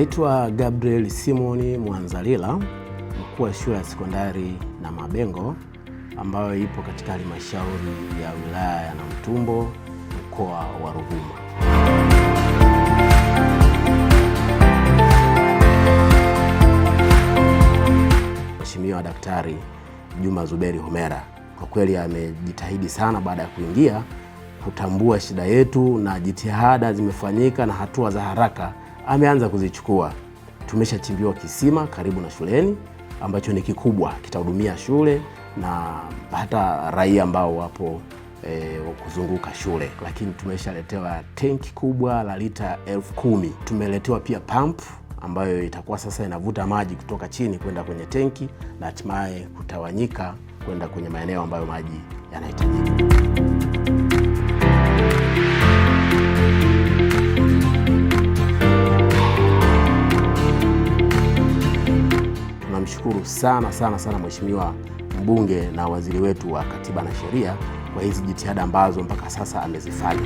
Naitwa Gabriel Simoni Mwanzalila, mkuu wa shule ya sekondari Namabengo ambayo ipo katika halmashauri ya wilaya ya Namtumbo, mkoa wa Ruvuma. Mheshimiwa Daktari Juma Zuberi Homera kwa kweli amejitahidi sana baada ya kuingia kutambua shida yetu, na jitihada zimefanyika na hatua za haraka ameanza kuzichukua. Tumeshachimbiwa kisima karibu na shuleni ambacho ni kikubwa, kitahudumia shule na hata raia ambao wapo kuzunguka shule. Lakini tumeshaletewa tenki kubwa la lita 10,000. Tumeletewa pia pump ambayo itakuwa sasa inavuta maji kutoka chini kwenda kwenye tenki na hatimaye kutawanyika kwenda kwenye maeneo ambayo maji yanahitajika. Tunamshukuru sana Mheshimiwa mbunge na waziri wetu wa Katiba na Sheria kwa hizi jitihada ambazo mpaka sasa amezifanya.